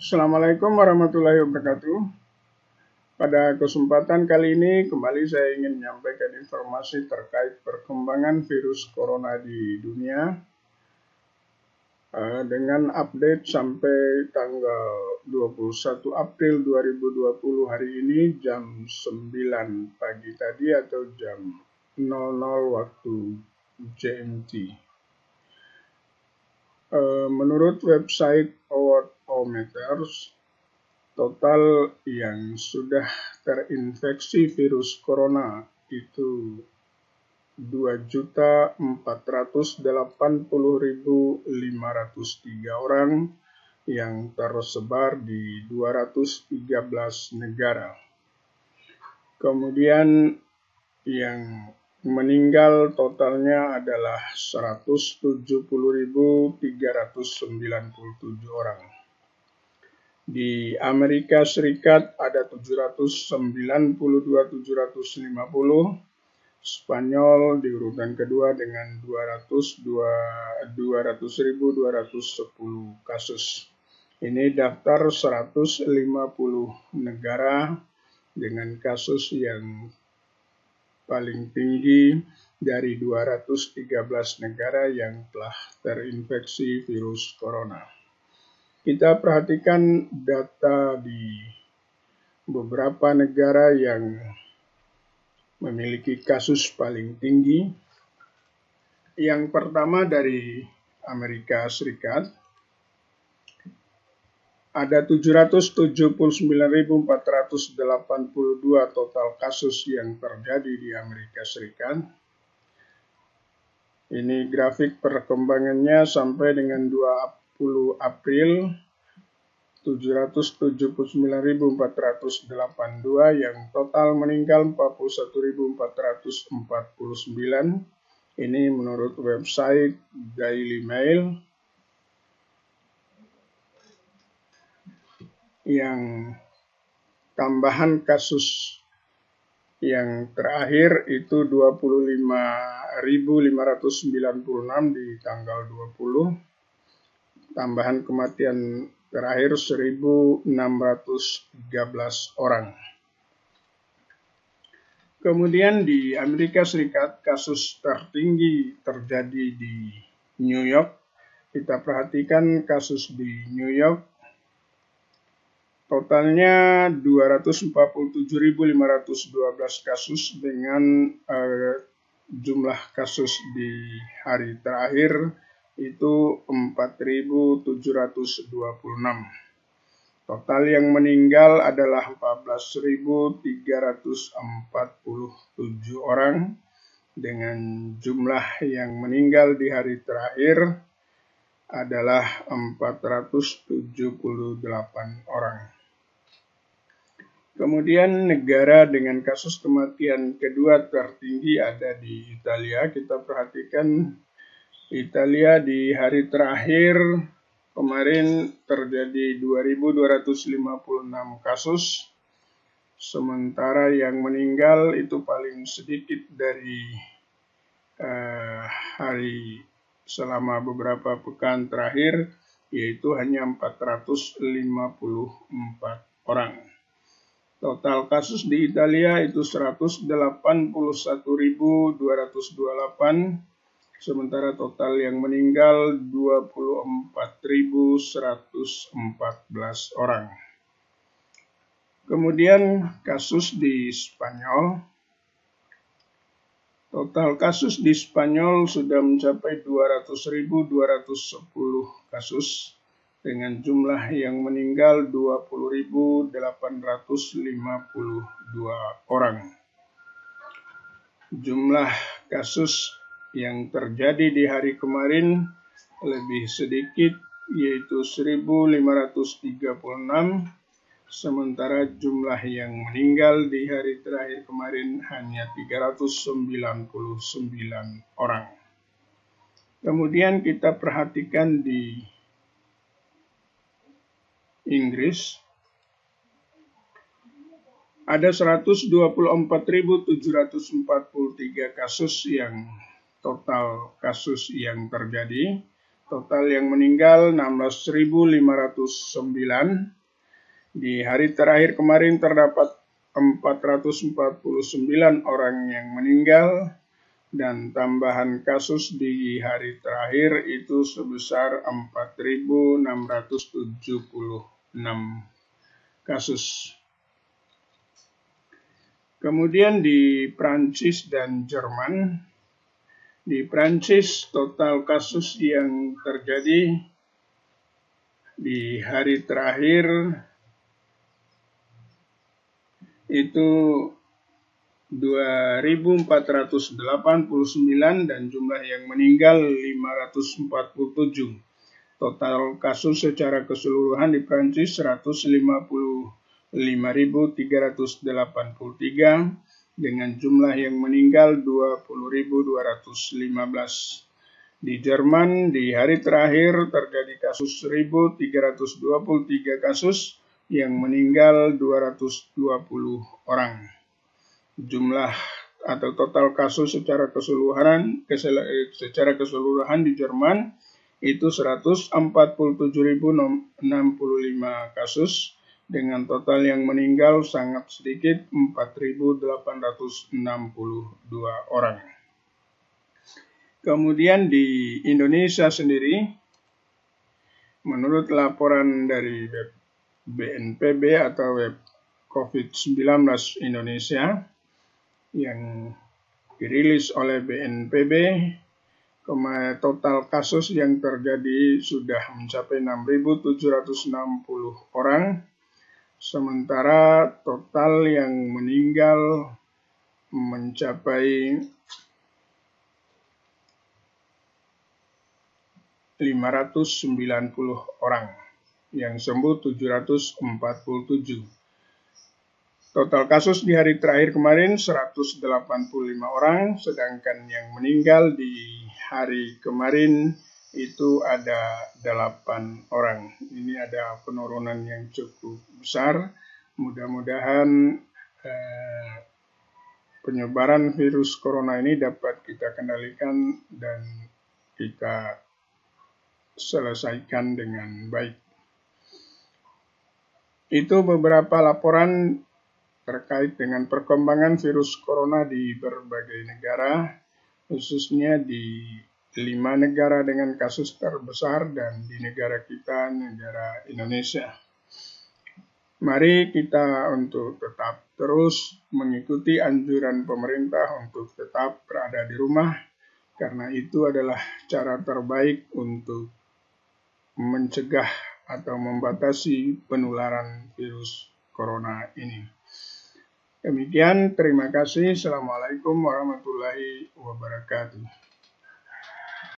Assalamualaikum warahmatullahi wabarakatuh. Pada kesempatan kali ini kembali saya ingin menyampaikan informasi terkait perkembangan virus corona di dunia dengan update sampai tanggal 21 April 2020 hari ini jam 9 pagi tadi atau jam 00 waktu GMT. Menurut website Worldometers, total yang sudah terinfeksi virus corona itu 2.480.503 orang yang tersebar di 213 negara. Kemudian yang meninggal totalnya adalah 170.397 orang. Di Amerika Serikat ada 792.750, Spanyol di urutan kedua dengan 200.210 kasus. Ini daftar 150 negara dengan kasus yang paling tinggi dari 213 negara yang telah terinfeksi virus corona. Kita perhatikan data di beberapa negara yang memiliki kasus paling tinggi. Yang pertama dari Amerika Serikat, ada 779.482 total kasus yang terjadi di Amerika Serikat. Ini grafik perkembangannya sampai dengan 20 April, 779.482 yang total meninggal 41.449. Ini menurut website Daily Mail. Yang tambahan kasus yang terakhir itu 25.596 di tanggal 20. Tambahan kematian terakhir 1.613 orang. Kemudian di Amerika Serikat kasus tertinggi terjadi di New York. Kita perhatikan kasus di New York. Totalnya 247.512 kasus dengan jumlah kasus di hari terakhir itu 4.726. Total yang meninggal adalah 14.347 orang dengan jumlah yang meninggal di hari terakhir adalah 478 orang. Kemudian negara dengan kasus kematian kedua tertinggi ada di Italia. Kita perhatikan Italia di hari terakhir kemarin terjadi 2.256 kasus. Sementara yang meninggal itu paling sedikit dari hari selama beberapa pekan terakhir, yaitu hanya 454 orang. Total kasus di Italia itu 181.228, sementara total yang meninggal 24.114 orang. Kemudian kasus di Spanyol. Total kasus di Spanyol sudah mencapai 200.210 kasus dengan jumlah yang meninggal 20.852 orang. Jumlah kasus yang terjadi di hari kemarin lebih sedikit, yaitu 1.536, sementara jumlah yang meninggal di hari terakhir kemarin hanya 399 orang. Kemudian kita perhatikan di Inggris, ada 124.743 kasus yang total kasus yang terjadi. Total yang meninggal 16.509. Di hari terakhir kemarin terdapat 449 orang yang meninggal dan tambahan kasus di hari terakhir itu sebesar 4.676 kasus. Kemudian di Prancis dan Jerman, di Prancis total kasus yang terjadi di hari terakhir itu 2.489 dan jumlah yang meninggal 547. Total kasus secara keseluruhan di Prancis 155.383 dengan jumlah yang meninggal 20.215. Di Jerman di hari terakhir terjadi kasus 1.323 kasus yang meninggal 220 orang. Jumlah atau total kasus secara keseluruhan di Jerman itu 147.065 kasus dengan total yang meninggal sangat sedikit 4.862 orang. Kemudian di Indonesia sendiri, menurut laporan dari web BNPB atau web COVID-19 Indonesia yang dirilis oleh BNPB, total kasus yang terjadi sudah mencapai 6.760 orang, sementara total yang meninggal mencapai 590 orang, yang sembuh 747. Total kasus di hari terakhir kemarin 185 orang, sedangkan yang meninggal di hari kemarin itu ada 8 orang. Ini ada penurunan yang cukup besar. Mudah-mudahan penyebaran virus corona ini dapat kita kendalikan dan kita selesaikan dengan baik. Itu beberapa laporan terkait dengan perkembangan virus corona di berbagai negara, khususnya di 5 negara dengan kasus terbesar dan di negara kita, negara Indonesia. Mari kita untuk tetap terus mengikuti anjuran pemerintah untuk tetap berada di rumah, karena itu adalah cara terbaik untuk mencegah atau membatasi penularan virus corona ini. Demikian, terima kasih. Assalamualaikum warahmatullahi wabarakatuh.